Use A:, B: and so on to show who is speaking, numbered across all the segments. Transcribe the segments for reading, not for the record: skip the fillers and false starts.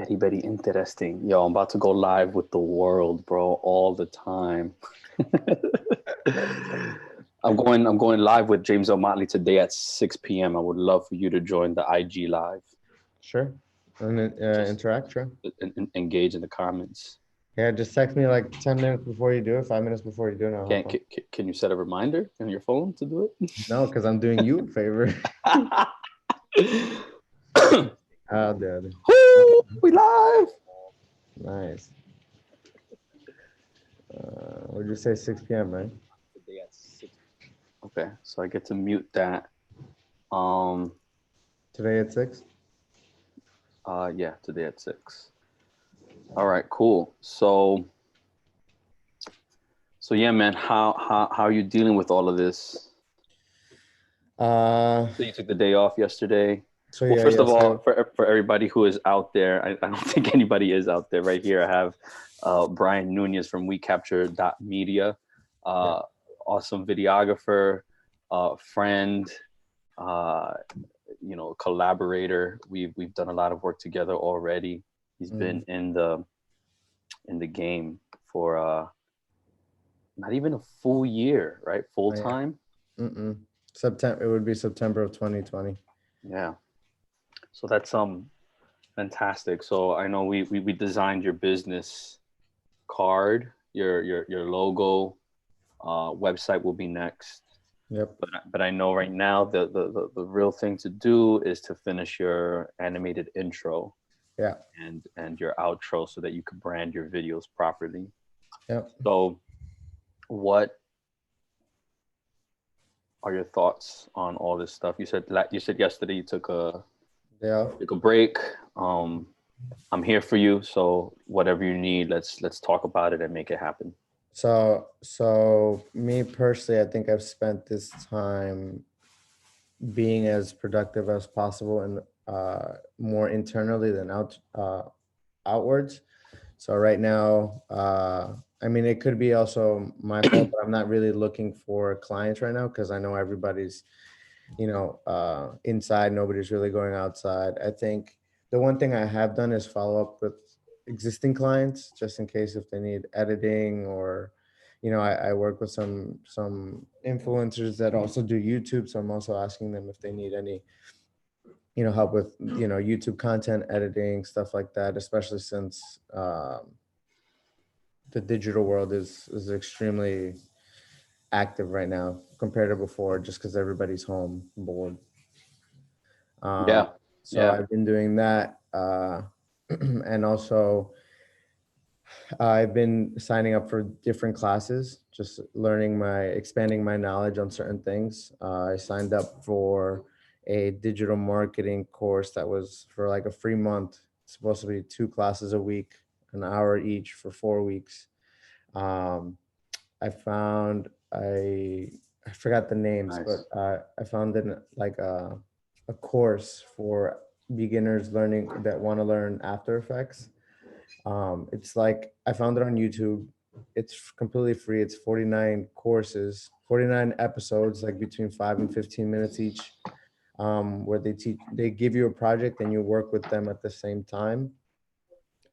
A: Very, very interesting. Yo, I'm about to go live with the world, bro, all the time. I'm going live with James O'Malley today at 6 p.m. I would love for you to join the IG live.
B: Sure. And interact, sure.
A: Engage in the comments.
B: Yeah, just text me like 10 minutes before you do it, 5 minutes before you do it.
A: Can you set a reminder on your phone to do it?
B: No, because I'm doing you a favor. Oh, dude.
A: Woo, we live.
B: Nice. Would you say 6 p.m., right?
A: Today at 6. Okay, so I get to mute that.
B: Today at 6?
A: Yeah, today at 6. All right, cool. So yeah, man, how are you dealing with all of this? So you took the day off yesterday.
B: So
A: well,
B: yeah,
A: first of all, for everybody who is out there, I don't think anybody is out there. Right here, I have Bryan Nunez from WeCapture.Media, awesome videographer, friend, collaborator. We've done a lot of work together already. He's been in the game for not even a full year, right? Full time.
B: September. It would be September of 2020.
A: Yeah. So that's fantastic. So I know we designed your business card, your logo, website will be next.
B: Yep.
A: But I know right now the real thing to do is to finish your animated intro.
B: Yeah.
A: And your outro so that you can brand your videos properly.
B: Yep.
A: So what are your thoughts on all this stuff? You said yesterday you took a break. I'm here for you. So whatever you need, let's talk about it and make it happen.
B: So me personally, I think I've spent this time being as productive as possible and more internally than outwards. So right now, I mean, it could be also my fault, but I'm not really looking for clients right now because I know everybody's, inside. Nobody's really going outside. I think the one thing I have done is follow up with existing clients just in case if they need editing or, I work with some influencers that also do YouTube. So I'm also asking them if they need any, help with, YouTube content editing, stuff like that, especially since the digital world is extremely active right now compared to before, just because everybody's home bored. I've been doing that. And also I've been signing up for different classes, just expanding my knowledge on certain things. I signed up for a digital marketing course that was for like a free month. It's supposed to be 2 classes a week, an hour each for 4 weeks. I found I forgot the names, nice. But I found like a course for beginners that want to learn After Effects. It's like I found it on YouTube. It's completely free. It's 49 courses, 49 episodes, like between 5 and 15 minutes each, where they give you a project and you work with them at the same time.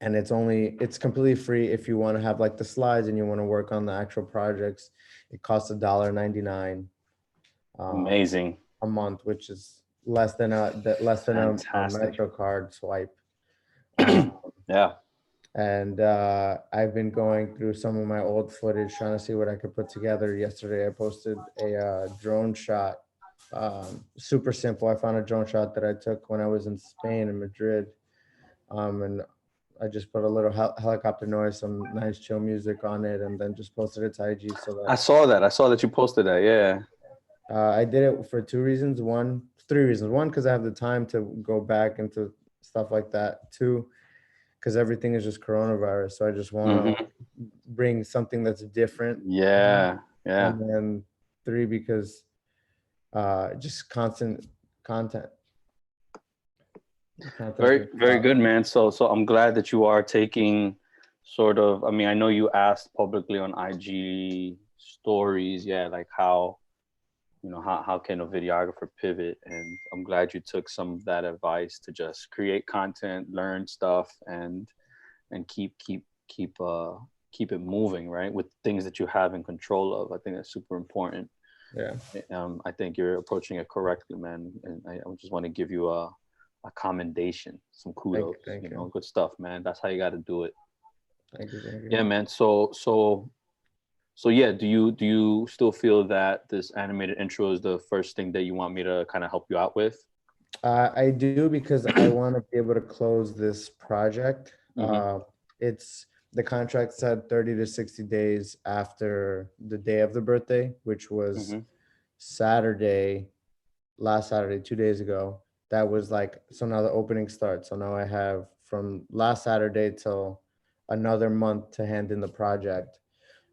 B: And it's completely free. If you want to have like the slides and you want to work on the actual projects, it costs $1.99.
A: Amazing.
B: A month, which is less than a MetroCard swipe.
A: Yeah.
B: And I've been going through some of my old footage, trying to see what I could put together. Yesterday, I posted a drone shot. Super simple. I found a drone shot that I took when I was in Spain, in Madrid. And I just put a little helicopter noise, some nice chill music on it, and then just posted it to IG. So that
A: I saw that you posted that. Yeah.
B: I did it for 3 reasons. One, because I have the time to go back into stuff like that. 2, because everything is just coronavirus. So I just want to bring something that's different.
A: Yeah. Yeah.
B: And then 3, because just constant content.
A: Very, very good, man. So I'm glad that you are taking sort of, I mean, I know you asked publicly on IG stories, like how you know, how can a videographer pivot? And I'm glad you took some of that advice to just create content, learn stuff, and keep it moving, right, with things that you have in control of. I think that's super important.
B: Yeah.
A: I think you're approaching it correctly, man, and I just want to give you a commendation, some kudos.
B: Thank
A: You know,
B: you.
A: good stuff, man. That's how you got to do it.
B: Thank you. Thank you.
A: Yeah, man. So yeah, do you still feel that this animated intro is the first thing that you want me to kind of help you out with?
B: I do, because I want to be able to close this project.
A: Hmm.
B: It's the contract said 30 to 60 days after the day of the birthday, which was
A: Hmm.
B: Saturday, last Saturday, 2 days ago. That was like, so now the opening starts. So now I have from last Saturday till another month to hand in the project.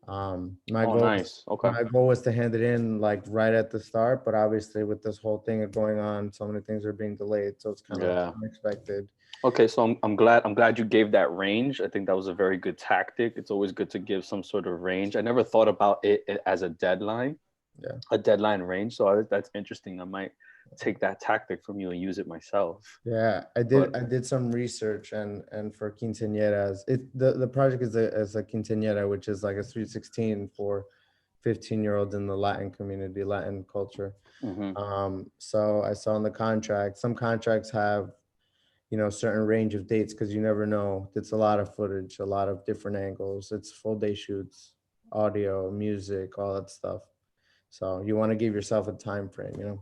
B: My
A: Oh,
B: goal
A: nice. Okay.
B: my goal was to hand it in like right at the start, but obviously with this whole thing going on, so many things are being delayed, so it's kind of
A: Yeah.
B: unexpected.
A: Okay, so I'm glad you gave that range. I think that was a very good tactic. It's always good to give some sort of range. I never thought about it as
B: Yeah,
A: a deadline range. So that's interesting. I might take that tactic from you and use it myself.
B: yeah. I
A: But
B: did. I did some research, and for quinceañeras, the project is a quinceañera, which is like a 316 for 15-year-olds in the Latin community, Latin culture.
A: mhm.
B: So I saw in the contract, some contracts have, certain range of dates, because you never know. It's a lot of footage, a lot of different angles. It's full day shoots, audio, music, all that stuff. So you want to give yourself a time frame.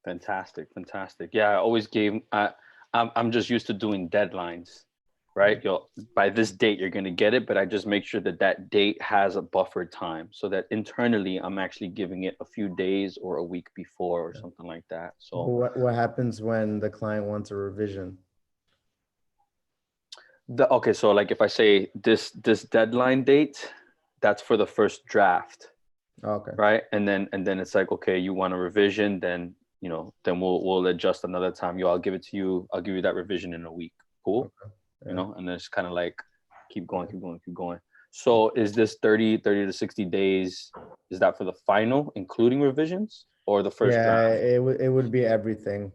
A: Fantastic, fantastic. Yeah, I always gave. I'm just used to doing deadlines, right? You'll by this date you're gonna get it, but I just make sure that that date has a buffer time, so that internally I'm actually giving it a few days or a week before or something like that.
B: But
A: So
B: what happens when the client wants a revision?
A: okay, so like if I say this deadline date, that's for the first draft,
B: Okay.
A: right? And then it's like, okay, you want a revision, then then we'll adjust another time. I'll give it to you. I'll give you that revision in a week. Cool.
B: Okay. Yeah.
A: And then it's kind of like keep going,
B: Yeah.
A: keep going, keep going. So is this 30 to 60 days? Is that for the final, including revisions, or the first
B: Yeah,
A: draft?
B: it would be everything.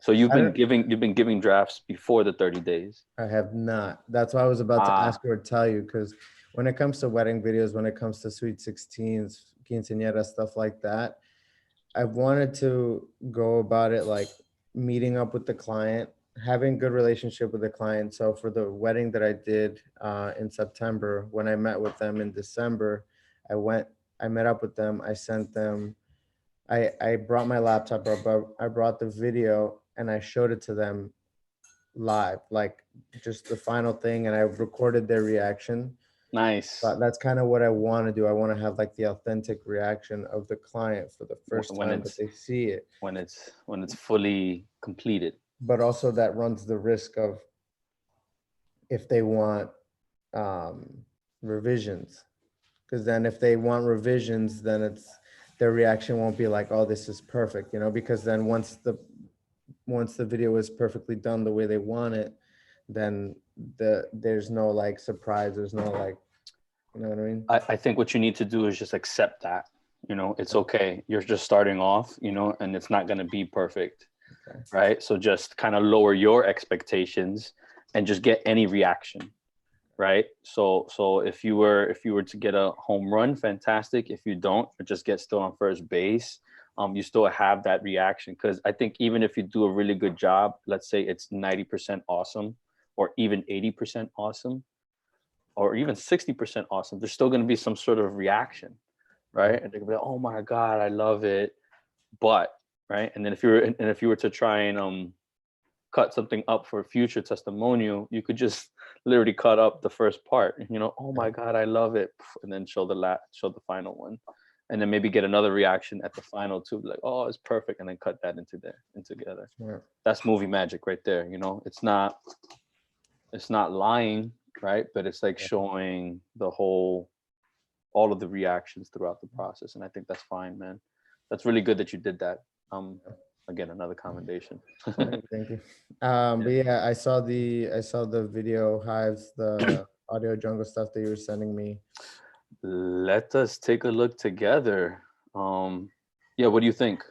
A: So you've
B: I
A: been
B: don't.
A: giving drafts before the 30 days.
B: I have not. That's why I was about to ask
A: Ah,
B: or tell you, because when it comes to wedding videos, when it comes to sweet 16s, quinceañera, stuff like that, I've wanted to go about it like meeting up with the client, having good relationship with the client. So for the wedding that I did in September, when I met with them in December, I went, I met up with them. I sent them. I brought my laptop. I brought the video and I showed it to them live, like just the final thing, and I recorded their reaction.
A: nice.
B: But that's kind of what I want to do. I want to have like the authentic reaction of the client for the first
A: When
B: time that
A: it's
B: they see it,
A: when it's fully completed.
B: but also that runs the risk of, if they want um, revisions, because then if they want revisions, then their reaction won't be like, oh, this is perfect, because then once the video is perfectly done the way they want it, then there's no like surprise, there's no like, you know what I mean?
A: I think what you need to do is just accept that. It's okay. You're just starting off, and it's not going to be perfect,
B: Okay.
A: right? So just kind of lower your expectations and just get any reaction, right? So if you were to get a home run, fantastic. If you don't, or just get still on first base, you still have that reaction. Because I think even if you do a really good job, let's say it's 90% awesome, or even 80% awesome, or even 60% awesome, there's still going to be some sort of reaction,
B: Yeah.
A: right? And they're gonna be like, oh my god, I love it, but right. And then if you were to try and cut something up for a future testimonial, you could just literally cut up the first part, oh
B: Yeah.
A: my god, I love it, and then show the final one, and then maybe get another reaction at the final too, like, oh, it's perfect, and then cut that into together.
B: Smart.
A: That's movie magic right there. It's not lying, right? But it's like
B: Yeah.
A: showing all of the reactions throughout the process, and I think that's fine, man. That's really good that you did that. Again, another commendation.
B: Thank you.
A: Yeah.
B: But yeah, I saw the video hives, the audio jungle stuff that you were sending me.
A: Let us take a look together. Yeah, what do you think?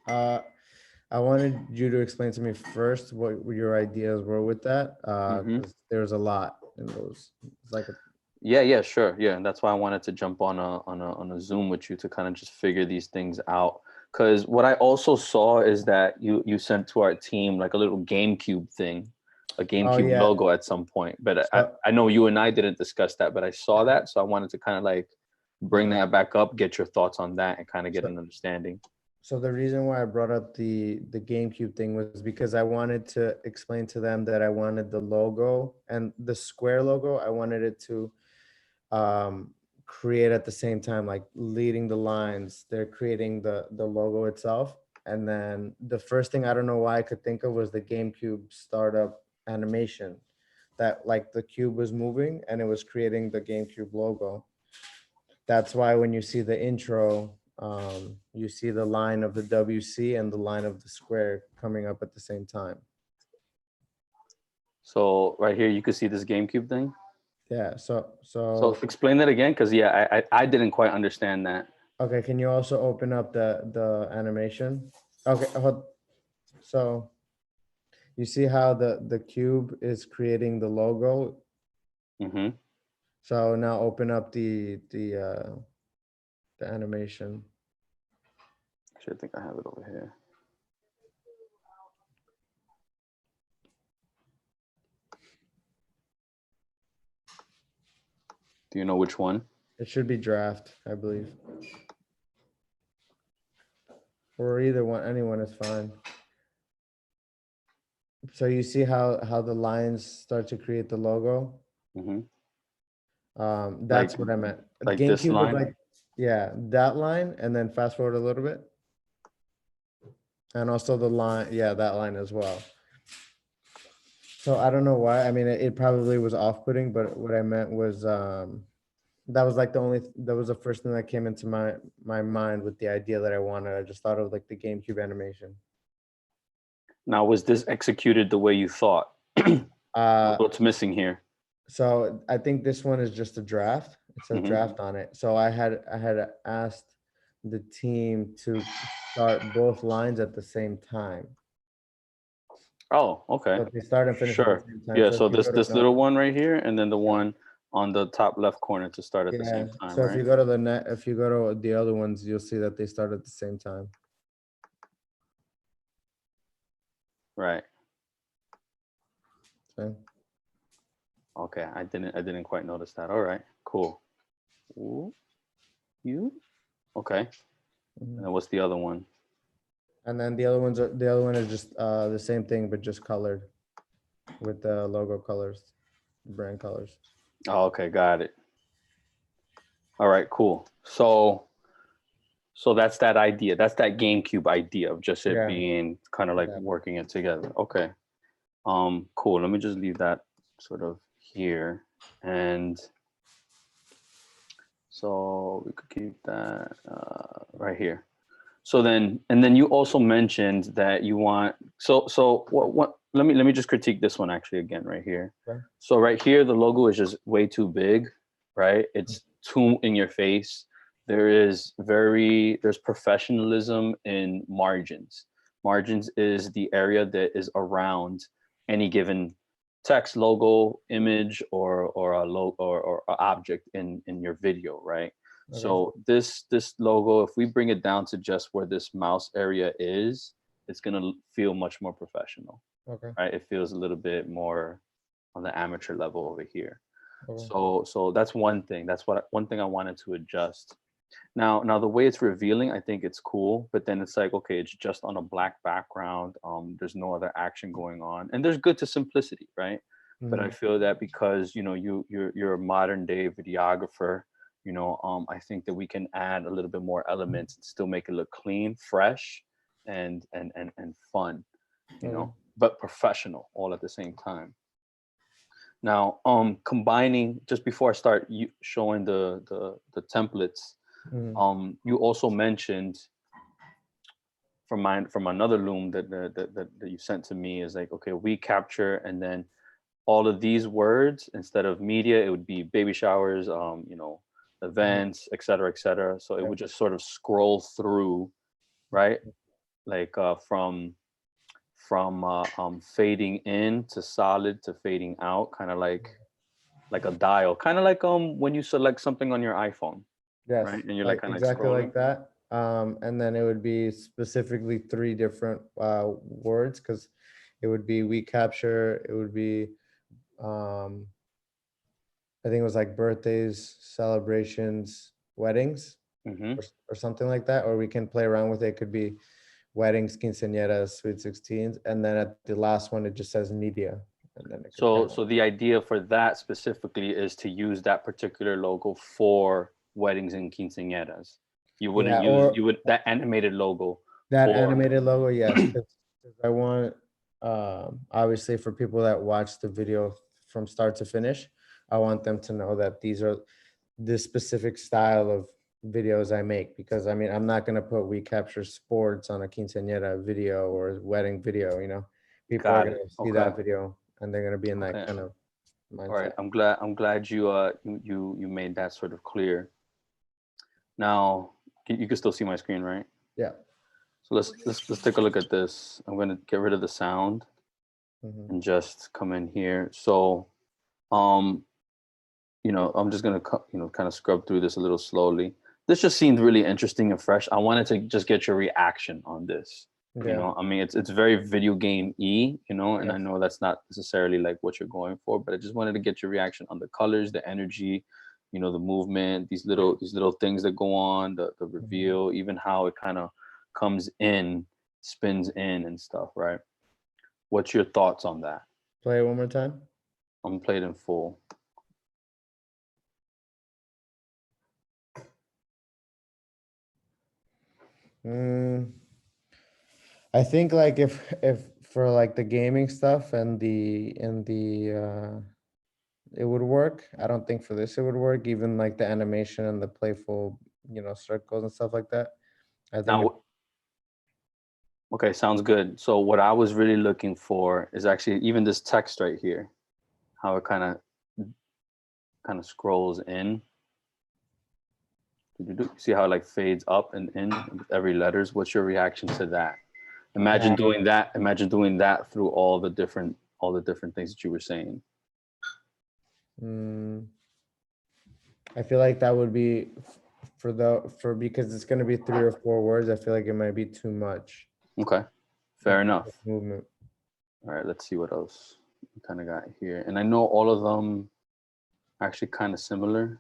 B: Uh, I wanted you to explain to me first what your ideas were with that,
A: Hmm.
B: because there's a lot in those. It's like a,
A: Yeah, sure. Yeah, and that's why I wanted to jump on a Zoom with you to kind of just figure these things out. Because what I also saw is that you sent to our team like a little GameCube thing, a
B: oh
A: GameCube
B: yeah.
A: logo at some point. But
B: So
A: I know you and I didn't discuss that, but I saw that, so I wanted to kind of like bring that back up, get your thoughts on that, and kind of get
B: so
A: an understanding.
B: so the reason why I brought up the GameCube thing was because I wanted to explain to them that I wanted the logo and the square logo. I wanted it to um, create at the same time, like leading the lines. They're creating the logo itself, and then the first thing I don't know why I could think of was the GameCube startup animation, that like the cube was moving and it was creating the GameCube logo. That's why when you see the intro, you see the line of the WC and the line of the square coming up at the same time.
A: So right here, you could see this GameCube thing.
B: Yeah. So
A: So
B: so
A: explain that again, because yeah, I didn't quite understand that.
B: okay. Can you also open up the animation? Okay. So you see how the cube is creating the logo.
A: Mm-hmm.
B: So now open up the animation.
A: Actually, I think I have it over here. Do you know which one?
B: It should be draft, I believe, or either one. Anyone is fine. So you see how the lines start to create the logo.
A: Mm-hmm. Like
B: That's what I meant.
A: this
B: GameCube was
A: line.
B: like, yeah, that line, and then fast forward a little bit, and also the line, yeah, that line as well. So I don't know why. I mean, it probably was off-putting, but what I meant was that was like that was the first thing that came into my mind with the idea that I wanted. I just thought of like the GameCube animation.
A: Now, was this executed the way you thought?
B: Uh,
A: What's missing here?
B: so I think this one is just a draft. It says
A: Hmm.
B: draft on it. So I had asked the team to start both lines at the same time.
A: Oh, okay.
B: So they start and finish at the
A: Sure.
B: same time.
A: Yeah,
B: So if
A: so
B: you
A: this
B: go to
A: this little one right here, and then the one on the top left corner to start at the
B: yeah.
A: same time,
B: So if
A: right?
B: you go to the net, if you go to the other ones, you'll see that they start at the same time.
A: Right.
B: So,
A: Okay. I didn't quite notice that. All right. Cool. Ooh, you? Okay.
B: mhm.
A: And then what's the other one?
B: And then the other one is just the same thing but just colored with the logo colors, brand colors.
A: Oh, okay, got it. All right, cool. So that's that idea. That's that GameCube idea of just it
B: Yeah.
A: being kind of like
B: Yeah.
A: working it together. Okay. Cool. Let me just leave that sort of here. And so we could keep that right here. So then, and then you also mentioned that you want, so what, let me just critique this one actually again right here.
B: Okay.
A: So right here, the logo is just way too big, right? It's too in your face. There's professionalism in margins. Margins is the area that is around any given text, logo, image, or a logo or a object in your video, right?
B: Okay.
A: So this logo, if we bring it down to just where this mouse area is, it's gonna feel much more professional,
B: Okay.
A: right? It feels a little bit more on the amateur level over here.
B: Okay.
A: So that's one thing. That's one thing I wanted to adjust. Now the way it's revealing, I think it's cool, but then it's like, okay, it's just on a black background. There's no other action going on, and there's good to simplicity, right? But I
B: Mhm.
A: feel that because you're a modern day videographer, I think that we can add a little bit more elements and still make it look clean, fresh, and fun,
B: Okay.
A: but professional all at the same time. Now, combining just before I start showing the templates,
B: Mhm.
A: you also mentioned from another loom that you sent to me is like, okay, we capture, and then all of these words, instead of media, it would be baby showers, events, et cetera, et cetera. So it would just sort of scroll through, right? Like from fading in to solid to fading out, kind of like a dial, kind of like when you select something on your iPhone,
B: Yes,
A: right? And you're like
B: like
A: kind of
B: exactly
A: scrolling.
B: like that. And then it would be specifically three different words, because it would be we capture, it would be um, I think it was like birthdays, celebrations, weddings,
A: Mm-hmm.
B: or something like that. Or we can play around with it. It could be weddings, quinceañeras, sweet 16s, and then at the last one it just says media, and then it could
A: So
B: kind of,
A: so the idea for that specifically is to use that particular logo for weddings and quinceañeras. You wouldn't
B: yeah,
A: use
B: or
A: that animated logo
B: that
A: for.
B: animated logo, yes, because I want, obviously, for people that watch the video from start to finish, I want them to know that these are this specific style of videos I make, because I mean, I'm not gonna put we capture sports on a quinceañera video or wedding video, people are
A: Got it.
B: gonna see
A: Okay.
B: that video and they're gonna be in that
A: Okay.
B: kind of
A: All right.
B: mindset.
A: I'm glad you made that sort of clear. Now you can still see my screen, right?
B: Yeah.
A: So let's take a look at this. I'm gonna get rid of the sound
B: Mhm.
A: and just come in here. So um I'm just gonna kind of scrub through this a little slowly. This just seemed really interesting and fresh. I wanted to just get your reaction on this.
B: Yeah.
A: I mean, it's very video game-y, and I
B: Yes.
A: know that's not necessarily like what you're going for, but I just wanted to get your reaction on the colors, the energy, the movement, these little things that go on, the
B: Mhm.
A: reveal, even how it kind of comes in, spins in and stuff, right? What's your thoughts on that?
B: Play it one more time.
A: I'm gonna play it in full.
B: Mm, I think like if for like the gaming stuff and the it would work. I don't think for this it would work. Even like the animation and the playful, circles and stuff like that. I think it.
A: Now, okay, sounds good. So what I was really looking for is actually even this text right here, how it kind of scrolls in. You see how it like fades up and in with every letters? What's your reaction to that? Imagine
B: That.
A: doing that. Imagine doing that through all the different things that you were saying.
B: Mm, I feel like that would be for because it's gonna be 3 or 4 words. I feel like it might be too much
A: Okay,
B: of
A: fair enough.
B: movement.
A: All right, let's see what else we kind of got here. And I know all of them are actually kind of similar.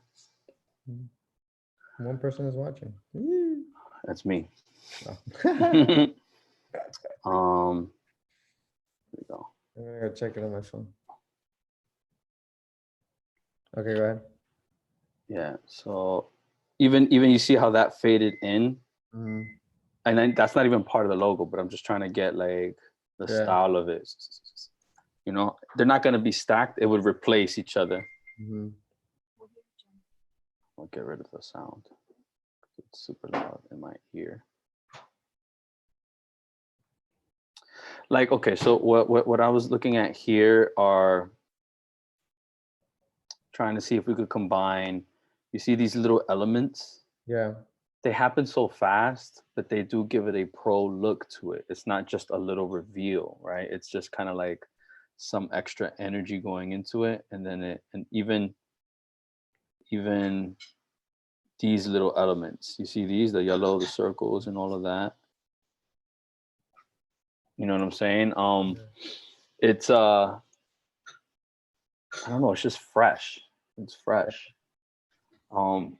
B: One person is watching.
A: That's me.
B: Oh.
A: There we go.
B: I'm gonna go check it on my phone. Okay, go ahead.
A: Yeah. So even you see how that faded in,
B: Mhm.
A: and then that's not even part of the logo, but I'm just trying to get like the
B: Yeah.
A: style of it. They're not gonna be stacked. It would replace each other.
B: Mhm.
A: I'll get rid of the sound. It's super loud in my ear. Like, okay, so what I was looking at here are trying to see if we could combine. You see these little elements?
B: Yeah.
A: They happen so fast, but they do give it a pro look to it. It's not just a little reveal, right? It's just kind of like some extra energy going into it, and then even these little elements. You see these, the yellow, the circles, and all of that. You know what I'm saying? It's I don't know. It's just fresh. It's fresh. Um,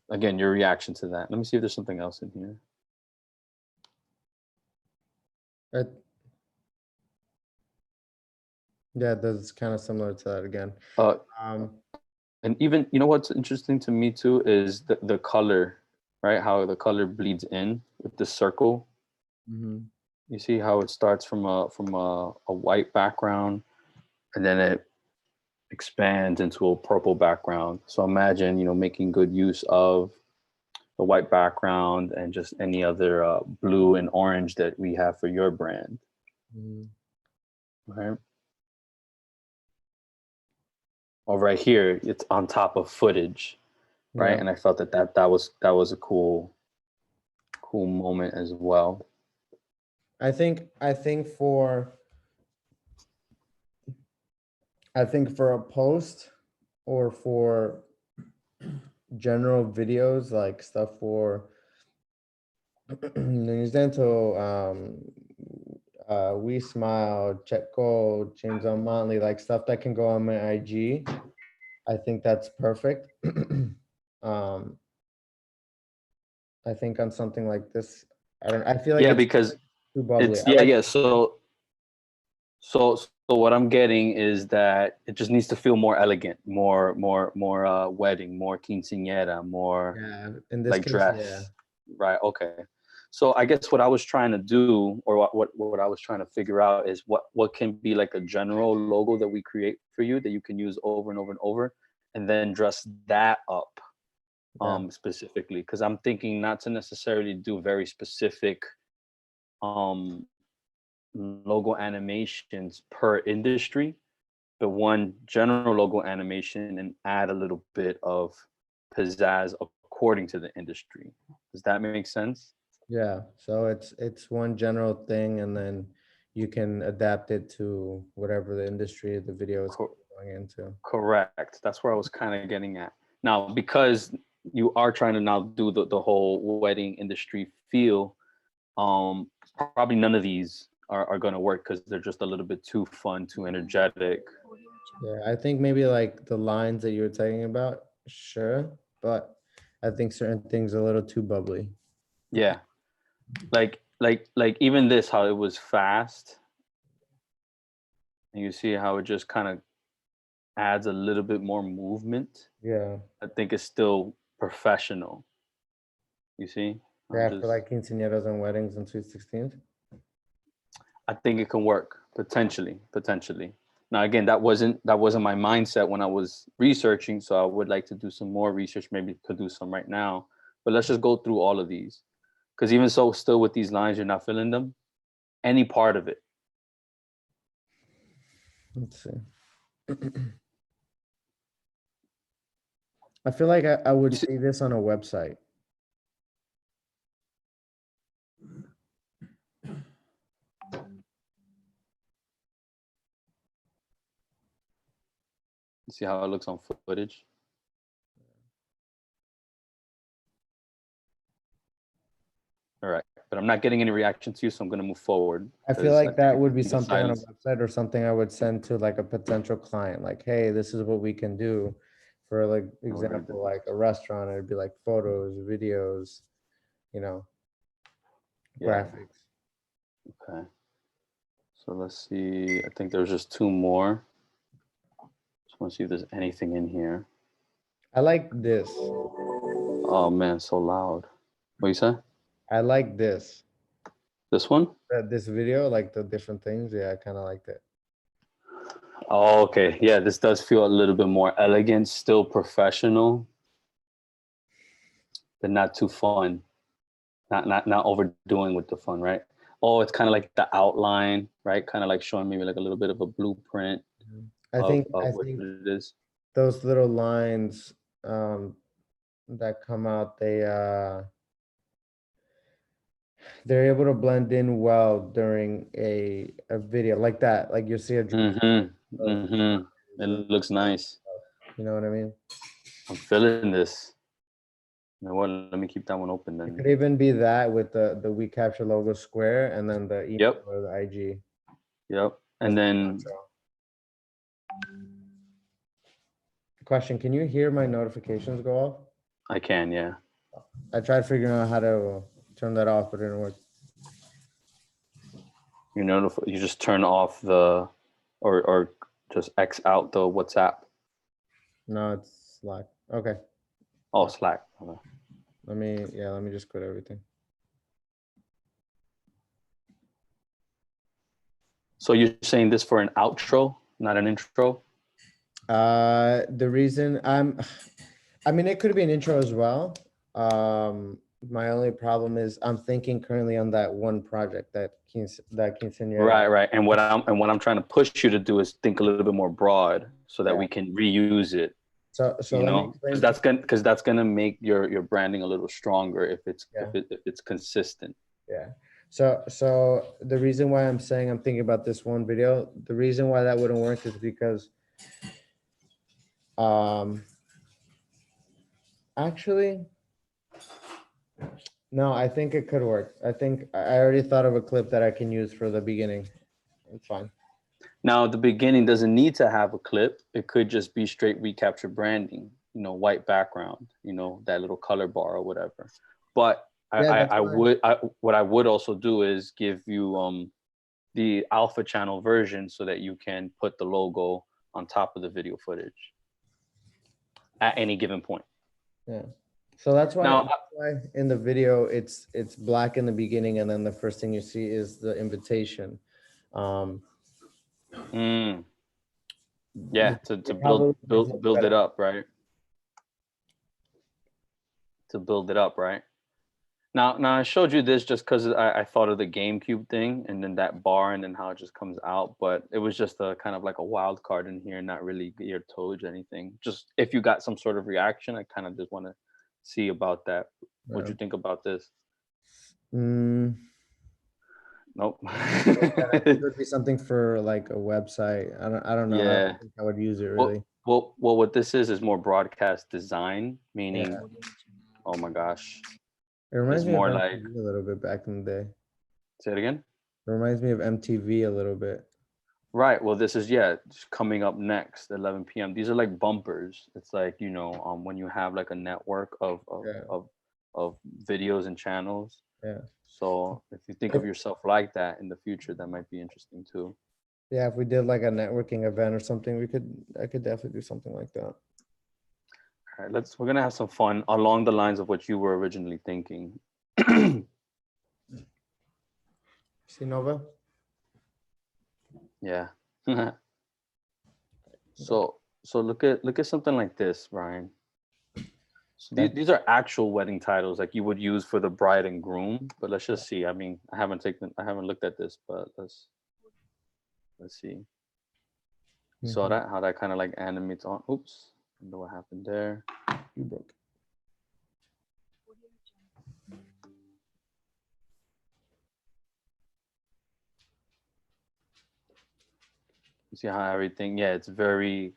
A: Again, your reaction to that. Let me see if there's something else in here.
B: Uh, yeah, that's kind of similar to that again.
A: Uh,
B: Um,
A: and even what's interesting to me too is the color, right? How the color bleeds in with the circle.
B: mhm.
A: You see how it starts from a white background, and then it expands into a purple background. So imagine making good use of the white background and just any other blue and orange that we have for your brand,
B: Mhm.
A: right? Or right here, it's on top of footage. right?
B: Yeah.
A: And I felt that was a cool moment as well.
B: I think for a post or for general videos, like stuff for Nintendo, We Smile, Checo, James on Montley, like stuff that can go on my IG. I think that's perfect. um, I think on something like this, I feel like
A: Yeah,
B: it's
A: because
B: too bubbly.
A: it's
B: I like
A: so what I'm getting is that it just needs to feel more elegant, more wedding, more quinceañera, more
B: yeah, in this
A: like
B: case, yeah.
A: dress. Right. Okay. So I guess what I was trying to do, or what I was trying to figure out, is what can be like a general logo that we create for you that you can use over and over and over, and then dress that up
B: Yeah.
A: specifically, because I'm thinking not to necessarily do very specific um logo animations per industry, but one general logo animation and add a little bit of pizzazz according to the industry. Does that make sense?
B: Yeah, so it's one general thing, and then you can adapt it to whatever the industry the video is
A: Co-
B: going into.
A: Correct. That's where I was kind of getting at. Now, because you are trying to now do the whole wedding industry feel, probably none of these are going to work because they're just a little bit too fun, too energetic.
B: Yeah, I think maybe like the lines that you were talking about, sure, but I think certain things are a little too bubbly.
A: Yeah. Like even this, how it was fast, and you see how it just kind of adds a little bit more movement.
B: Yeah,
A: I think it's still professional. You see? I'm
B: yeah, for
A: just
B: like quinceañeras and weddings and sweet 16s.
A: I think it can work potentially. Now again, that wasn't my mindset when I was researching, so I would like to do some more research, maybe could do some right now. But let's just go through all of these. Because even so, still with these lines, you're not feeling them. Any part of it.
B: Let's see. I feel like I would
A: You see,
B: see this on a website.
A: you see how it looks on footage? All right. But I'm not getting any reaction to you, so I'm gonna move forward.
B: I feel
A: Because I
B: like
A: think
B: that would be
A: the
B: something on a
A: silence.
B: website or something I would send to like a potential client. Like, hey, this is what we can do. For like
A: I would read
B: example,
A: this.
B: like a restaurant, it'd be like photos, videos, you know,
A: Yeah.
B: graphics.
A: Okay. So let's see. I think there's just two more. Just want to see if there's anything in here.
B: I like this.
A: Oh man, so loud. What you say?
B: I like this.
A: This one?
B: This video, like the different things. Yeah, I kind of liked it.
A: Oh, okay. Yeah, this does feel a little bit more elegant, still professional, but not too fun. Not overdoing with the fun, right? Oh, it's kind of like the outline, right? Kind of like showing maybe like a little bit of a blueprint
B: I
A: of
B: think
A: of
B: I
A: what
B: think
A: it is.
B: those little lines that come out, they're able to blend in well during a video like that. Like you see a
A: Mm-hmm.
B: of
A: Mm-hmm. It
B: and
A: looks nice.
B: you know what I mean?
A: I'm feeling this. You know what? Let me keep that one open
B: It
A: then.
B: could even be that with the We Capture logo square and then the email
A: Yep.
B: or the IG
A: Yep.
B: as
A: And
B: the
A: then
B: intro. Question, can you hear my notifications go off?
A: I can, yeah.
B: I tried figuring out how to turn that off, but it didn't work.
A: You just turn off the or just X out the WhatsApp.
B: No, it's Slack. Okay.
A: Oh, Slack. Okay.
B: Let me just quit everything.
A: So you're saying this for an outro, not an intro?
B: The reason I mean, it could be an intro as well. My only problem is I'm thinking currently on that one project that quinceañera.
A: Right. And what I'm trying to push you to do is think a little bit more broad so that
B: Yeah.
A: we can reuse it.
B: So
A: You
B: let me
A: know,
B: explain.
A: because that's gonna make your branding a little stronger if
B: Yeah.
A: if it's consistent.
B: Yeah. So the reason why I'm saying I'm thinking about this one video, the reason why that wouldn't work is because um actually no, I think it could work. I think I already thought of a clip that I can use for the beginning. It's fine.
A: Now, the beginning doesn't need to have a clip. It could just be straight recapture branding, you know, white background, you know, that little color bar or whatever. But
B: Yeah, that's fine.
A: what I would also do is give you the alpha channel version so that you can put the logo on top of the video footage at any given point.
B: Yeah. So that's
A: Now,
B: why in the video it's black in the beginning, and then the first thing you see is the invitation. Um,
A: mm, yeah, to
B: it probably would look
A: build it
B: better.
A: up, right? To build it up, right? Now I showed you this just because I thought of the GameCube thing and then that bar and then how it just comes out, but it was just a kind of like a wild card in here, not really geared towards anything. Just if you got some sort of reaction, I kind of just want to see about that. What'd
B: Yeah.
A: you think about this?
B: Mm,
A: Nope.
B: I think it would be something for like a website. I don't know. I
A: Yeah.
B: don't think I would use it
A: Well,
B: really.
A: what this is more broadcast design,
B: Yeah.
A: meaning, oh my gosh,
B: It
A: it's
B: reminds me of
A: more like,
B: MTV a little bit back in the day.
A: say it again.
B: It reminds me of MTV a little bit.
A: Right. Well, this is just coming up next, 11 p.m. These are like bumpers. It's like, you know, when you have like a network
B: Yeah.
A: of videos and channels.
B: Yeah.
A: So if you think of yourself like that in the future, that might be interesting too.
B: Yeah. If we did like a networking event or something, I could definitely do something like that.
A: All right, we're gonna have some fun along the lines of what you were originally thinking.
B: See, Nova?
A: Yeah. So look at something like this, Ryan. So
B: That
A: these are actual wedding titles like you would use for the bride and groom, but let's just see. I mean, I haven't looked at this, but let's see. You saw
B: mhm.
A: that? How that kind of like animates on. Oops. I don't know what happened there.
B: You broke.
A: You see how everything, yeah, it's very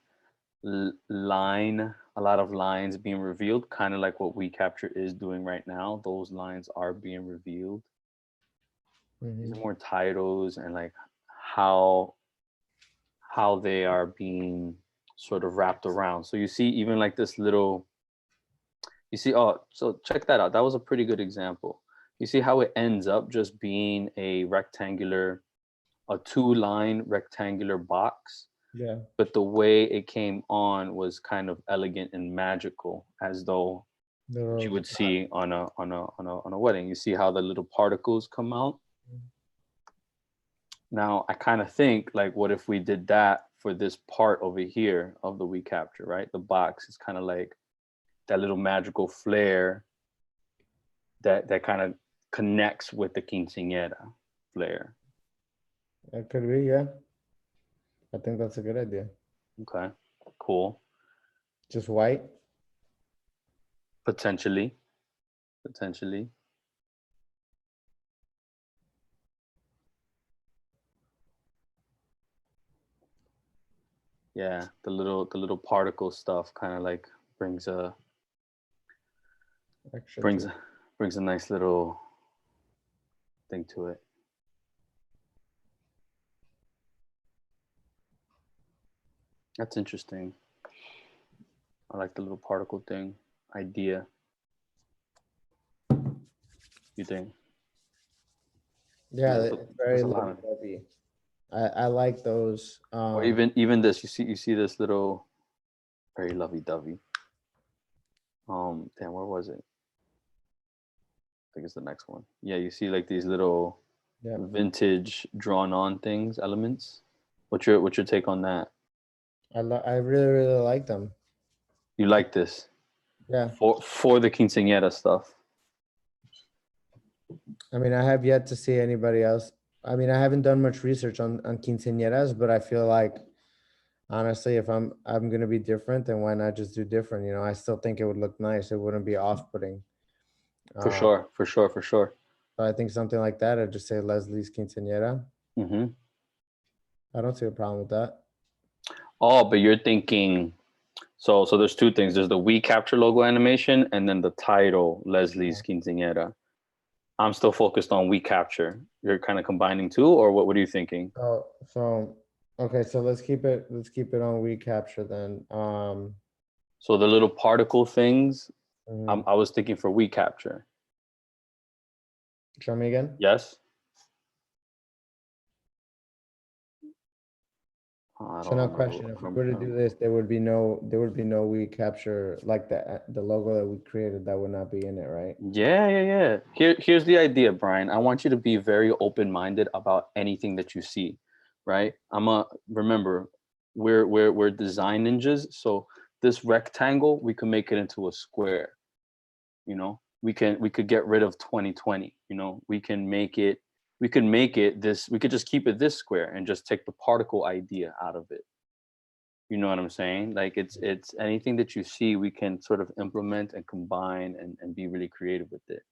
A: line, a lot of lines being revealed, kind of like what WeCapture is doing right now. Those lines are being revealed. These are
B: Mhm.
A: more titles and like how how they are being sort of wrapped around. So you see even like this little, you see, oh, so check that out. That was a pretty good example. You see how it ends up just being a rectangular, a two-line rectangular box,
B: Yeah.
A: but the way it came on was kind of elegant and magical, as though
B: The
A: what you
B: rose
A: would
B: pot.
A: see on a wedding. You see how the little particles come out. Now I kind of think like, what if we did that for this part over here of the WeCapture, right? The box is kind of like that little magical flair that kind of connects with the quinceañera flair.
B: That could be, yeah. I think that's a good idea.
A: Okay, cool.
B: Just white.
A: Potentially, potentially. Yeah, the little particle stuff kind of like brings a
B: Extra
A: brings
B: too.
A: brings a nice little thing to it. That's interesting. I like the little particle thing idea. You think?
B: Yeah,
A: There's
B: it's very
A: there's a lot
B: lovey
A: of,
B: dovey. I like those.
A: or even this. You see this little very lovey dovey. Damn, where was it? I think it's the next one. Yeah, you see like these little
B: Yeah.
A: vintage drawn on things, elements. What's your take on that?
B: I really like them.
A: You like this
B: Yeah.
A: for the quinceañera stuff?
B: I mean, I have yet to see anybody else. I mean, I haven't done much research on quinceañeras, but I feel like Honestly, if I'm gonna be different, then why not just do different? You know, I still think it would look nice. It wouldn't be off-putting.
A: For
B: Uh,
A: sure, for sure, for sure.
B: so I think something like that, I'd just say Leslie's Quinceañera.
A: Hmm.
B: I don't see a problem with that.
A: Oh, but you're thinking, so there's two things. There's the We Capture logo animation and then the title, Leslie's Quinceañera. I'm still focused on We Capture. You're kind of combining two, or what are you thinking?
B: So okay, so let's keep it on WeCapture then.
A: So the little particle things,
B: Mhm.
A: I was thinking for We Capture.
B: Show me again.
A: Yes? Oh, I
B: So
A: don't
B: now
A: remember.
B: question,
A: I
B: if we
A: don't
B: were to
A: remember.
B: do this, there would be no WeCapture, like the logo that we created, that would not be in it, right?
A: Yeah, yeah, yeah. Here's the idea, Brian. I want you to be very open-minded about anything that you see, right? Remember, we're design ninjas, so this rectangle, we can make it into a square, you know? We could get rid of 2020, you know? We could just keep it this square and just take the particle idea out of it. You know what I'm saying? Like it's anything that you see, we can sort of implement and combine and be really creative with it.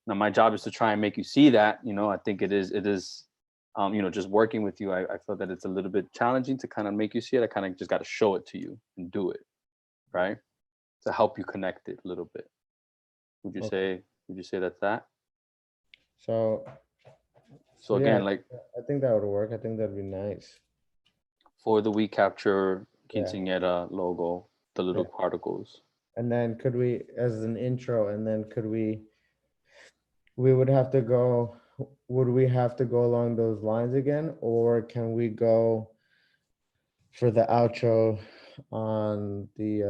A: Now my job is to try and make you see that. I think it is just working with you, I feel that it's a little bit challenging to kind of make you see it. I kind of just got to show it to you and do it, right? To help you connect it a little bit. Would you
B: Okay.
A: say would you say that's that?
B: So
A: So
B: so yeah,
A: again, like
B: I think that would work. I think that'd be nice.
A: for the We Capture
B: Yeah.
A: quinceañera logo, the little
B: Yeah.
A: particles.
B: And then could we, as an intro, and then we would have to go, would we have to go along those lines again, or can we go for the outro on the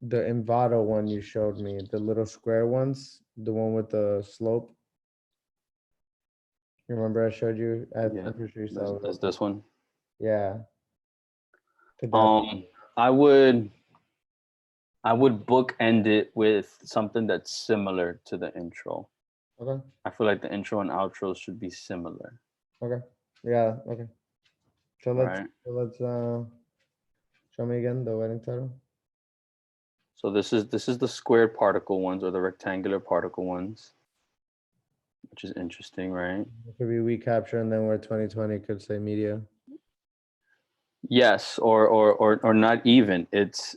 B: Envato one you showed me, the little square ones, the one with the slope? You remember I showed you?
A: Yeah,
B: I'm pretty sure you
A: that's,
B: saw
A: that's
B: it.
A: this one.
B: Yeah. Could that be?
A: Um, I would bookend it with something that's similar to the intro.
B: Okay.
A: I feel like the intro and outro should be similar,
B: Okay. Yeah. Okay. So let's
A: right?
B: so let's show me again the wedding title.
A: So this is the squared particle ones or the rectangular particle ones, which is interesting, right?
B: It could be we capture, and then where 2020 could say media.
A: Yes, or not even. It's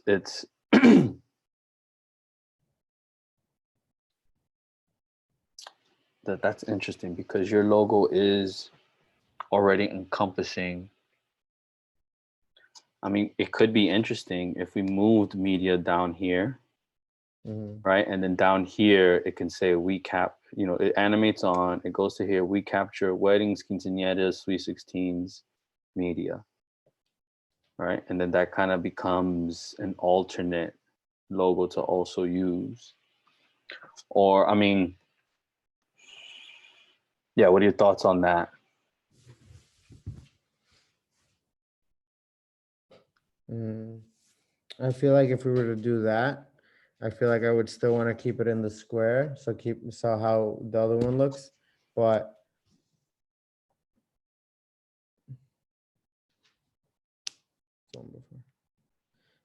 A: that's interesting because your logo is already encompassing. I mean, it could be interesting if we moved media down here,
B: Hmm.
A: right? And then down here, it can say we cap, it animates on, it goes to here, we capture weddings, quinceañeras, sweet 16s, media, right? And then that kind of becomes an alternate logo to also use. Or, I mean, yeah, what are your thoughts on that?
B: Mm. I feel like if we were to do that, I feel like I would still want to keep it in the square. So how the other one looks, but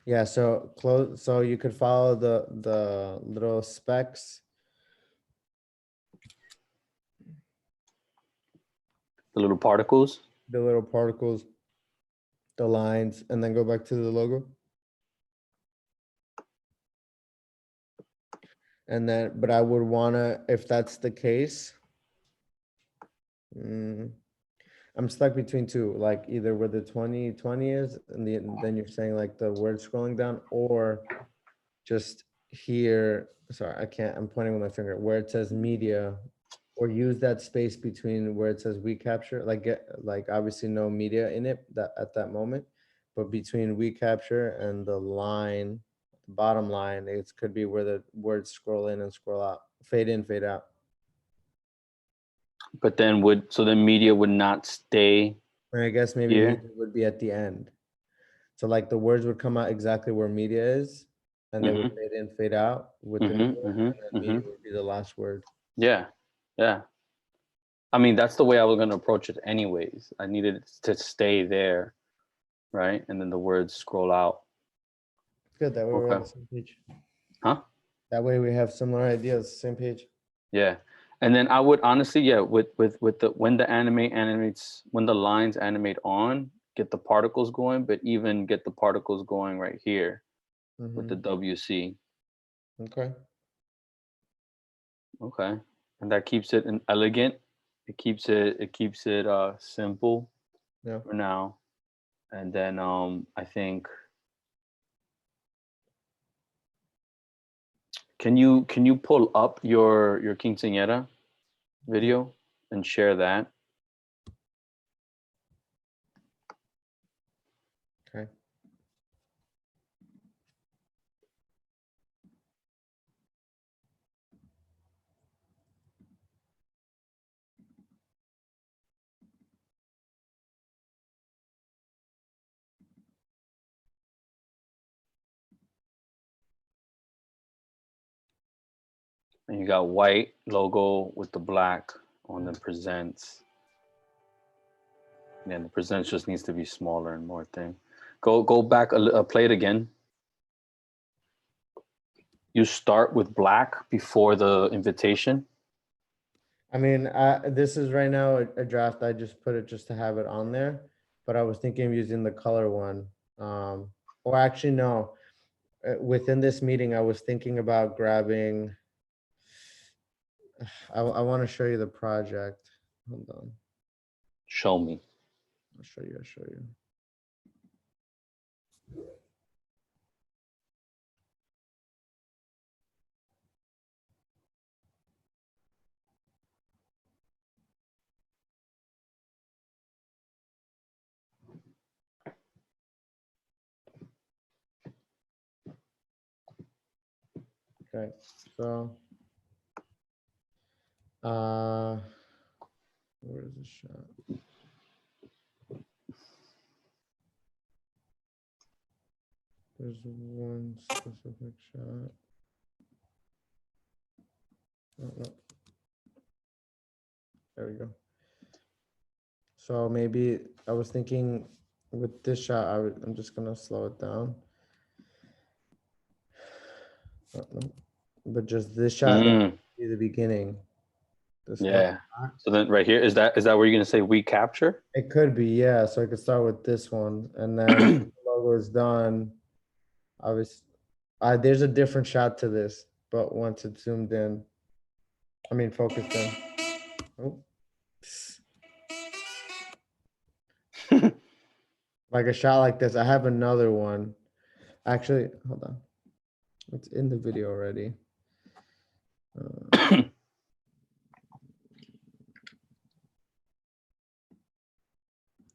B: yeah. So close. So you could follow the little specks.
A: The little particles?
B: The little particles, the lines, and then go back to the logo. And then, but I would wanna, if that's the case, mm, I'm stuck between two, like either where the 2020 is, then you're saying like the word scrolling down, or just here. Sorry, I can't. I'm pointing with my finger where it says media, or use that space between where it says we capture. Like like obviously no media in it that at that moment, but between we capture and the line, the bottom line, it could be where the words scroll in and scroll out, fade in, fade out.
A: But then media would not stay
B: And I guess maybe
A: here?
B: media would be at the end. So like the words would come out exactly where media is, and they would
A: Mm-hmm.
B: fade in, fade out with the new
A: Mm-hmm.
B: word, and
A: Mm-hmm.
B: then
A: Mm-hmm.
B: media would be the last word.
A: Yeah. Yeah. I mean, that's the way I was going to approach it anyways. I needed it to stay there. right? And then the words scroll out.
B: Good. That way we're on
A: Okay.
B: the same page.
A: Huh?
B: That way we have similar ideas, same page.
A: Yeah. And then I would honestly, yeah, with the when the animates, when the lines animate on, get the particles going, but even get the particles going right here with the WC.
B: Okay.
A: Okay. And that keeps it elegant. It keeps it simple
B: Yeah.
A: for now. And then I think, can you pull up your quinceañera video and share that?
B: Okay.
A: And you got white logo with the black on the presents. Yeah, the presents just needs to be smaller and more thing. Go back play it again. You start with black before the invitation.
B: I mean, this is right now a draft. I just put it just to have it on there, but I was thinking of using the color one. Or actually, no. Within this meeting, I was thinking about grabbing. I want to show you the project. Hold on.
A: Show me.
B: I'll show you. I'll show you. Okay. So, where is the shot? There's one specific shot. Oh, no. There we go. So maybe I was thinking with this shot, I'm just gonna slow it down. Oh, no. But just this shot be the beginning.
A: Yeah. So then right here, is that where you're gonna say we capture?
B: It could be, yeah. So I could start with this one, and then the logo is done. Obviously, there's a different shot to this, but once it's zoomed in, I mean focused in. Oh. Like a shot like this. I have another one. Actually, hold on. It's in the video already.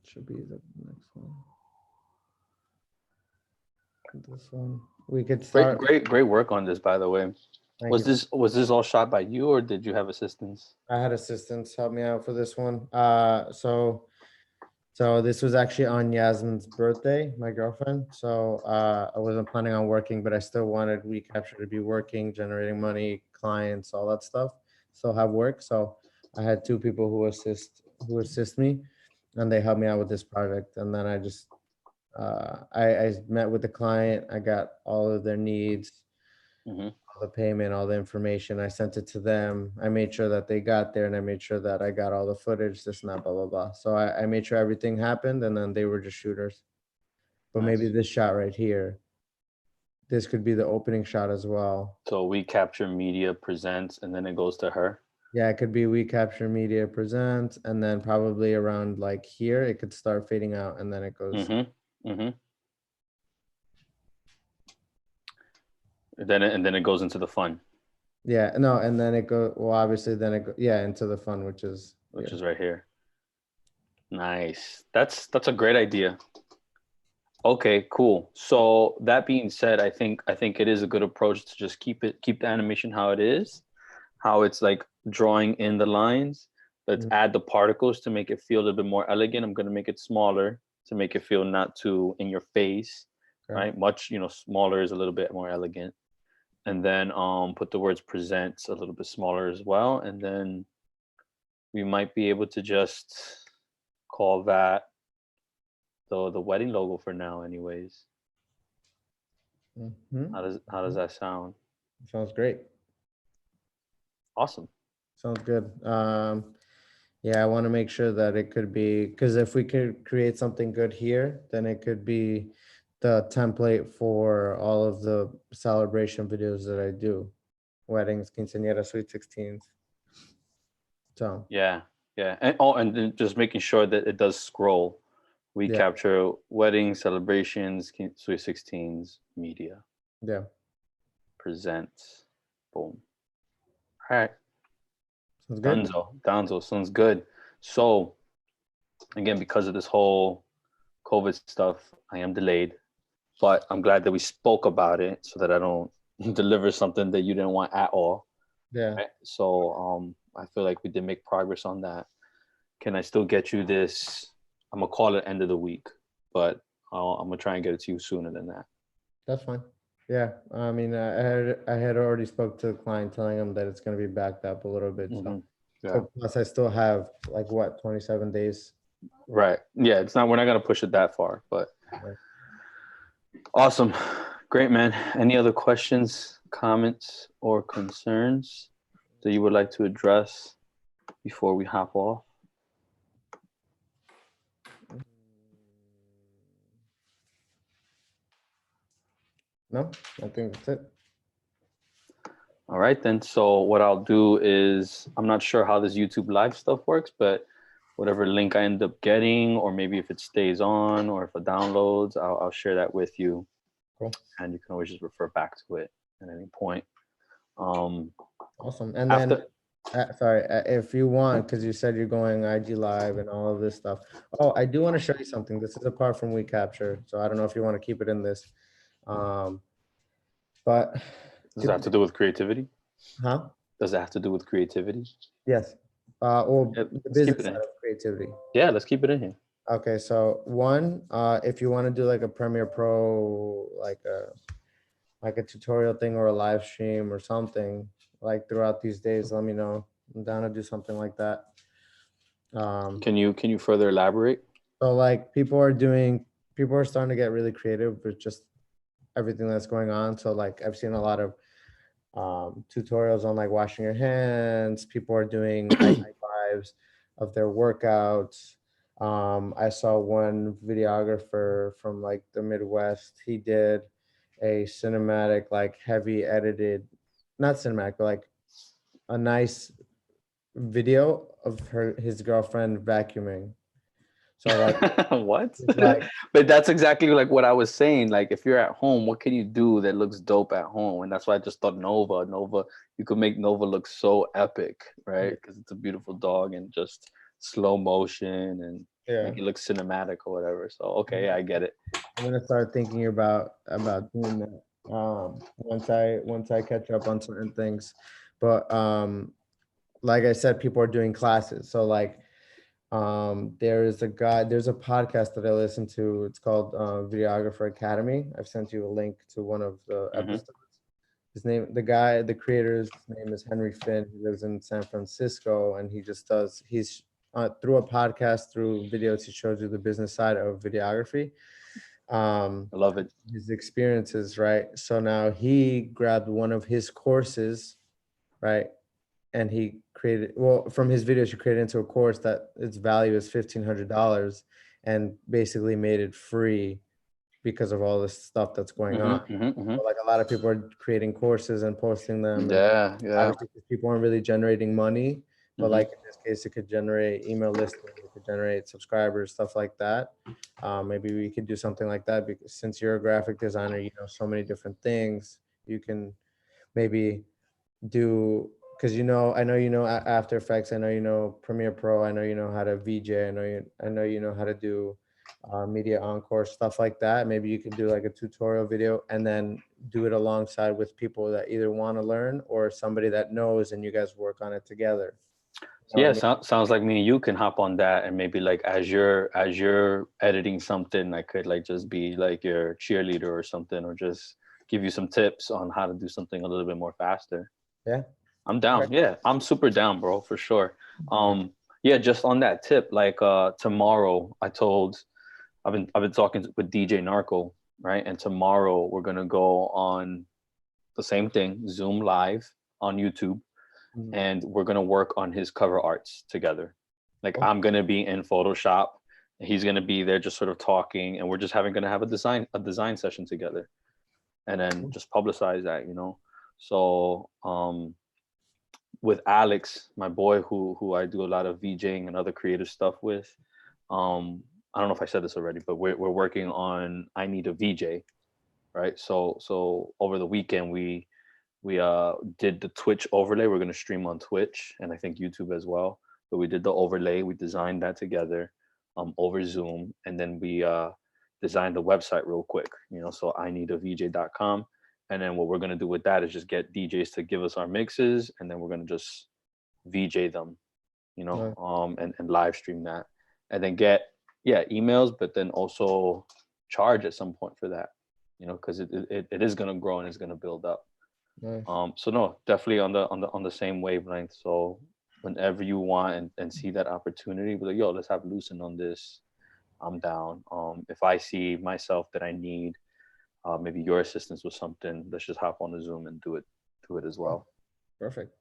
B: Should be the next one. This one. We could start.
A: Great work on this, by the way.
B: Thank
A: Was
B: you.
A: this all shot by you, or did you have assistants?
B: I had assistants help me out for this one. So this was actually on Yasmin's birthday, my girlfriend. So I wasn't planning on working, but I still wanted WeCapture to be working, generating money, clients, all that stuff. Still have work. So I had two people who assist me, and they helped me out with this project. And then I just I met with the client. I got all of their needs,
A: Mm-hmm.
B: all the payment, all the information. I sent it to them. I made sure that they got there, and I made sure that I got all the footage, this and that, blah, blah, blah. So I made sure everything happened, and then they were just shooters. But
A: Nice.
B: maybe this shot right here, this could be the opening shot as well.
A: So WeCapture.Media presents, and then it goes to her.
B: Yeah, it could be WeCapture.Media presents, and then probably around like here, it could start fading out, and then it goes.
A: Mm-hmm. Mm-hmm. Then it goes into the fun.
B: Yeah, no, and then it go. Well, obviously, then it go. Yeah, into the fun, which is
A: right here. Nice. That's a great idea. Okay, cool. So that being said, I think it is a good approach to just keep the animation how it is, how it's like drawing in the lines. Let's add the particles to make it feel a little bit more elegant. I'm gonna make it smaller to make it feel not too in your face, right? Much, smaller is a little bit more elegant. And then put the words presents a little bit smaller as well. And then we might be able to just call that the wedding logo for now, anyways.
B: Mm-hmm.
A: How does that sound?
B: Sounds great.
A: Awesome.
B: Sounds good. Yeah, I want to make sure that it could be, because if we could create something good here, then it could be the template for all of the celebration videos that I do, weddings, quinceañeras, sweet 16s. So
A: Yeah, yeah, and then just making sure that it does scroll. We
B: yeah,
A: capture weddings, celebrations, Sweet 16s, media
B: yeah,
A: presents. Boom. All right,
B: sounds good.
A: Donzo sounds good. So again, because of this whole COVID stuff, I am delayed, but I'm glad that we spoke about it so that I don't deliver something that you didn't want at all.
B: Yeah,
A: Right? So I feel like we did make progress on that. Can I still get you this? I'm gonna call it end of the week, but I'm gonna try and get it to you sooner than that.
B: that's fine. Yeah, I mean, I had already spoke to the client telling him that it's going to be backed up a little bit. So,
A: Yeah.
B: so plus I still have like what, 27 days.
A: Right. Yeah. It's not. We're not gonna push it that far, but
B: Right.
A: awesome. Great, man. Any other questions, comments, or concerns that you would like to address before we hop off?
B: No, I think that's it.
A: All right, then. So what I'll do is, I'm not sure how this YouTube live stuff works, but whatever link I end up getting, or maybe if it stays on or if it downloads, I'll share that with you.
B: Cool.
A: And you can always just refer back to it at any point. Um,
B: Awesome. And
A: after,
B: then, sorry, if you want, because you said you're going IG Live and all of this stuff. Oh, I do want to show you something. This is apart from WeCapture, so I don't know if you want to keep it in this. But
A: does it have to do with creativity?
B: huh?
A: Does it have to do with creativity?
B: Yes. Or
A: Yeah,
B: the
A: let's keep
B: business
A: it
B: side
A: in.
B: of creativity.
A: Yeah, let's keep it in here.
B: Okay, so one, if you want to do like a Premiere Pro, like a tutorial thing or a live stream or something like throughout these days, let me know. I'm down to do something like that.
A: Can you further elaborate?
B: So like people are starting to get really creative with just everything that's going on. So like I've seen a lot of tutorials on like washing your hands. People are doing IG lives of their workouts. I saw one videographer from like the Midwest. He did a cinematic, like heavy edited, not cinematic, but like a nice video of his girlfriend vacuuming. So like
A: What?
B: it's like
A: But that's exactly like what I was saying. Like if you're at home, what can you do that looks dope at home? And that's why I just thought Nova, you could make Nova look so epic, right? Because it's a beautiful dog and just slow motion and
B: yeah.
A: make it look cinematic or whatever. So okay, yeah, I get it.
B: I'm gonna start thinking about doing that once I catch up on certain things. But like I said, people are doing classes. So like there's a podcast that I listen to. It's called Videographer Academy. I've sent you a link to one of the
A: Hmm.
B: episodes. The creator's name is Henry Finn. He lives in San Francisco, and he's through a podcast, through videos, he shows you the business side of videography.
A: I love it.
B: His experiences, right? So now he grabbed one of his courses, right? And he created, well, from his videos, he created into a course that its value is $1,500 and basically made it free because of all this stuff that's going on. So like a lot of people are creating courses and posting them, and
A: Yeah, yeah.
B: obviously people aren't really generating money, but
A: Mhm.
B: like in this case, it could generate email listings, it could generate subscribers, stuff like that. Maybe we could do something like that, because since you're a graphic designer, you know so many different things. You can maybe do, because I know After Effects, I know Premiere Pro, I know how to VJ, I know how to do media encore, stuff like that. Maybe you could do like a tutorial video and then do it alongside with people that either want to learn or somebody that knows, and you guys work on it together. You know what
A: Yeah,
B: I mean?
A: sounds like me and you can hop on that, and maybe like as you're editing something, I could like just be like your cheerleader or something, or just give you some tips on how to do something a little bit more faster.
B: Yeah.
A: I'm
B: Okay.
A: down. Yeah, I'm super down, bro, for sure. Yeah, just on that tip, like tomorrow I told I've been talking with DJ Narco, right? And tomorrow we're gonna go on the same thing, Zoom live on YouTube, and we're gonna work on his cover arts together. Like I'm gonna be in Photoshop, and he's gonna be there just sort of talking, and we're just gonna have a design session together, and then just publicize that, you know. So with Alex, my boy, who I do a lot of VJing and other creative stuff with, I don't know if I said this already, but we're working on I Need a VJ, right? So over the weekend we did the Twitch overlay. We're gonna stream on Twitch and I think YouTube as well. But we did the overlay. We designed that together over Zoom, and then we designed the website real quick. You know, so I need a VJ.com. And then what we're gonna do with that is just get DJs to give us our mixes, and then we're gonna just VJ them, you know, and live stream that, and then get emails, but then also charge at some point for that, you know, because it is gonna grow and it's gonna build up.
B: Nice.
A: So no, definitely on the same wavelength. So whenever you want and see that opportunity, be like, yo, let's have Lucin on this. I'm down. If I see myself that I need maybe your assistance with something, let's just hop on the Zoom and do it as well.
B: Perfect.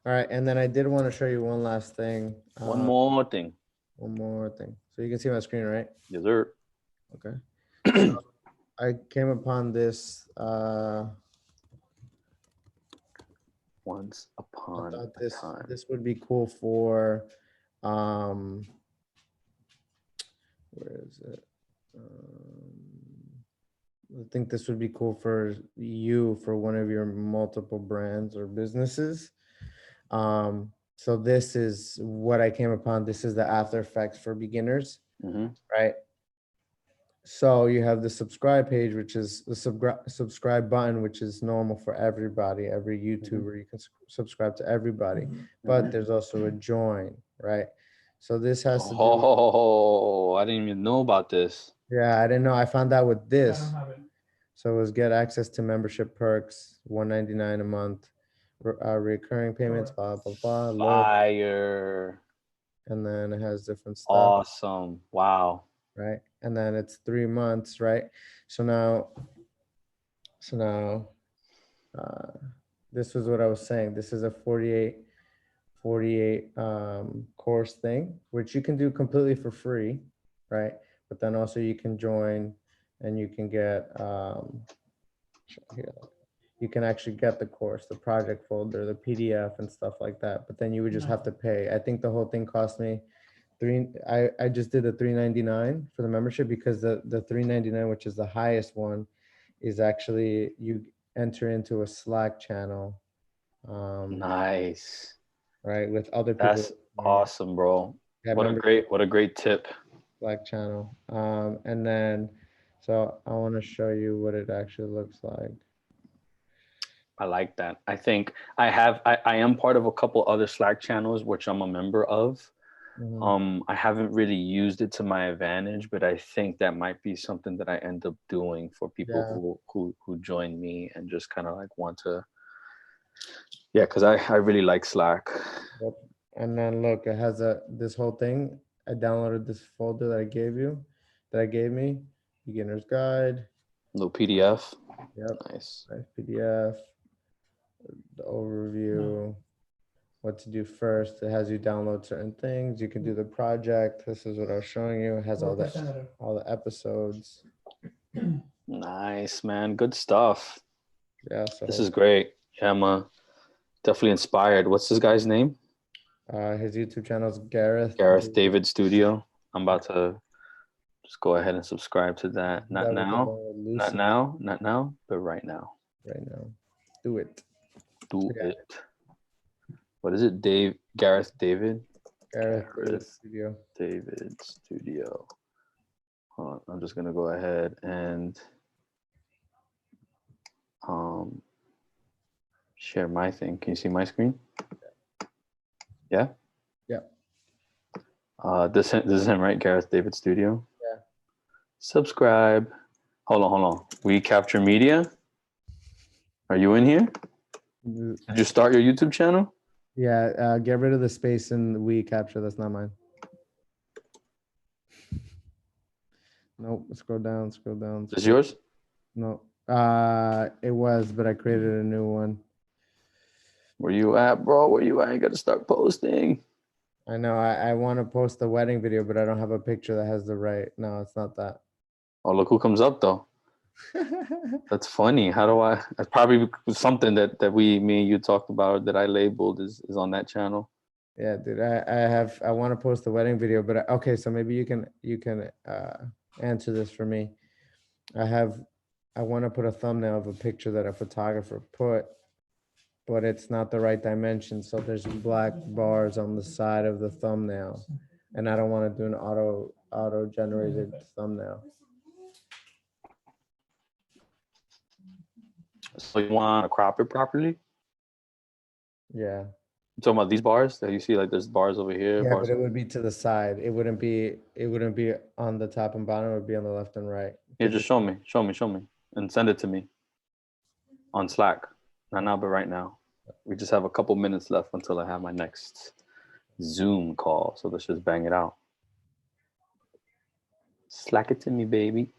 B: All right, and then I did want to show you one last thing.
A: One more thing.
B: One more thing. So you can see my screen, right?
A: Yes, sir.
B: Okay. So I came upon this.
A: Once upon
B: I thought
A: a time.
B: this would be cool for. Where is it? I think this would be cool for you for one of your multiple brands or businesses. So this is what I came upon. This is the After Effects for beginners, right? So you have the subscribe page, which is the subscribe button, which is normal for everybody, every YouTuber. You can subscribe to everybody, but there's also a join, right? So this has to do.
A: Oh, I didn't even know about this.
B: Yeah, I didn't know. I found out with this. So it was get access to membership perks, $1.99 a month, recurring payments, blah blah blah.
A: Fire.
B: And then it has different stuff.
A: Awesome. Wow.
B: Right, and then it's 3 months, right? So now, this was what I was saying. This is a 48 course thing, which you can do completely for free, right? But then also you can join and you can get here, you can actually get the course, the project folder, the PDF and stuff like that. But then you would just have to pay. I think the whole thing cost me I just did the $3.99 for the membership, because the $3.99, which is the highest one, is actually you enter into a Slack channel.
A: Nice.
B: Right, with other people.
A: That's awesome, bro.
B: Yeah,
A: what a great tip.
B: Slack channel. And then, so I want to show you what it actually looks like.
A: I like that. I think I am part of a couple other Slack channels, which I'm a member of. I haven't really used it to my advantage, but I think that might be something that I end up doing for people who join me and just kind of like want to. Yeah, because I really like Slack.
B: Yep. And then look, it has this whole thing. I downloaded this folder that gave me, beginner's guide.
A: No PDF.
B: Yep.
A: Nice
B: PDF. The overview. What to do first. It has you download certain things. You can do the project. This is what I was showing you. It has all the episodes.
A: Nice, man. Good stuff.
B: Yeah. So
A: this is great. Yeah, I'm definitely inspired. What's this guy's name?
B: His YouTube channel is Gareth
A: David Studio. I'm about to just go ahead and subscribe to that. Not now, but right now.
B: Right now. Do it.
A: It. What is it? Gareth David
B: Studio.
A: David Studio. Hold on, I'm just gonna go ahead and share my thing. Can you see my screen? Yeah.
B: Yeah.
A: This is him, right? Gareth David Studio.
B: Yeah.
A: Subscribe. Hold on. WeCapture.Media. Are you in here? Did you start your YouTube channel?
B: Yeah, get rid of the space in WeCapture. That's not mine. Nope. Scroll down. Scroll down.
A: Is this yours?
B: No. It was, but I created a new one.
A: Where you at, bro? Where you at? You gotta start posting.
B: I know. I want to post the wedding video, but I don't have a picture that has the right. No, it's not that.
A: Oh, look who comes up though. That's funny. How do I? It's probably something that me and you talked about that I labeled is on that channel.
B: Yeah, dude. I want to post the wedding video, but okay. So maybe you can answer this for me. I want to put a thumbnail of a picture that a photographer put, but it's not the right dimension. So there's black bars on the side of the thumbnail, and I don't want to do an auto generated thumbnail.
A: So you want to crop it properly?
B: Yeah.
A: You talking about these bars that you see? Like there's bars over here.
B: Yeah,
A: Bars
B: but it would be to the side. It wouldn't be on the top and bottom. It would be on the left and right.
A: Here, just show me, and send it to me on Slack. Not now, but right now. We just have a couple minutes left until I have my next Zoom call. So let's just bang it out. Slack it to me, baby.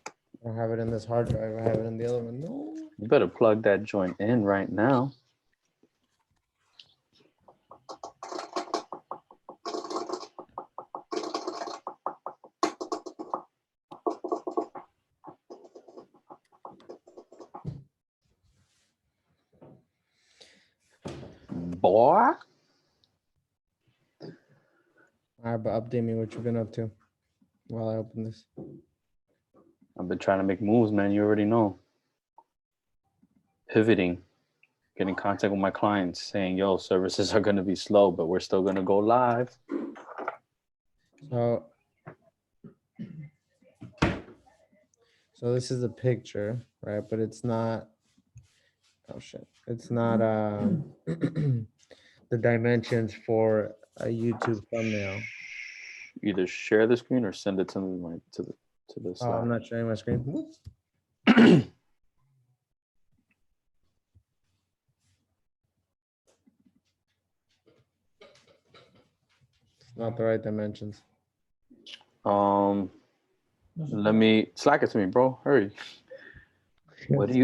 B: I don't have it in this hard drive. I have it in the other one. No.
A: You better plug that joint in right now. Boy.
B: All right, but update me what you've been up to while I open this.
A: I've been trying to make moves, man. You already know. Pivoting, getting contact with my clients, saying, yo, services are going to be slow, but we're still going to go live.
B: So this is a picture, right? But it's not, oh shit. It's not the dimensions for a YouTube thumbnail.
A: Either share the screen or send it to me to the
B: Oh,
A: Slack.
B: I'm not sharing my screen. It's not the right dimensions.
A: Let me Slack it to me, bro. Hurry. What are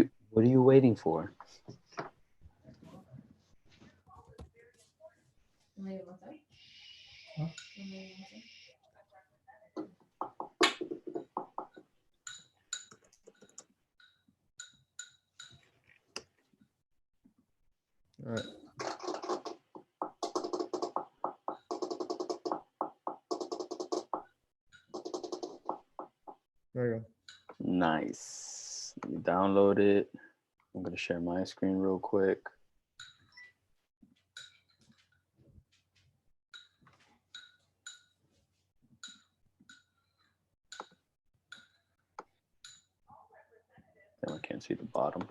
A: you waiting for?
B: All right. There you go.
A: Nice. Let me download it. I'm going to share my screen real quick. Then I can't see the bottom.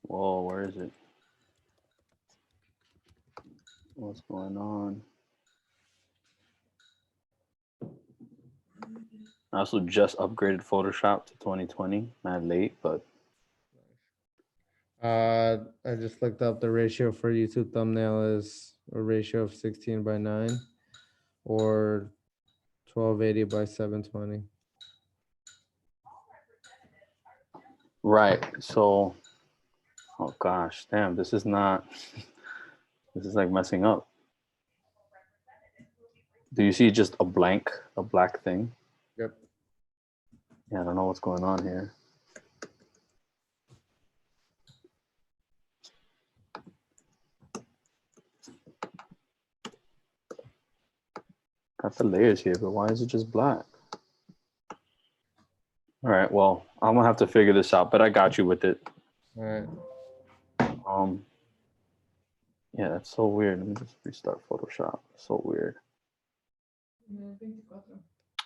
A: Whoa, where is it? What's going on? I also just upgraded Photoshop to 2020. Not late, but
B: I just looked up the ratio for YouTube thumbnail is a ratio of 16:9 or 1280 by 720.
A: right. So, oh gosh, damn, this is not, this is like messing up. Do you see just a black thing?
B: Yep.
A: Yeah, I don't know what's going on here. Got the layers here, but why is it just black? All right, well, I'm gonna have to figure this out, but I got you with it.
B: All right.
A: Yeah, that's so weird. Let me just restart Photoshop. So weird.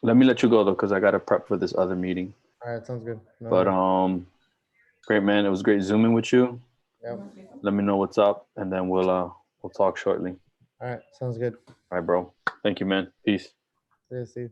A: Let me let you go though, because I gotta prep for this other meeting.
B: All right, sounds good. No
A: But
B: worries.
A: great, man. It was great zooming with you.
B: Yep.
A: Let me know what's up, and then we'll talk shortly.
B: All right, sounds good.
A: All right, bro. Thank you, man. Peace.
B: See you, Steve.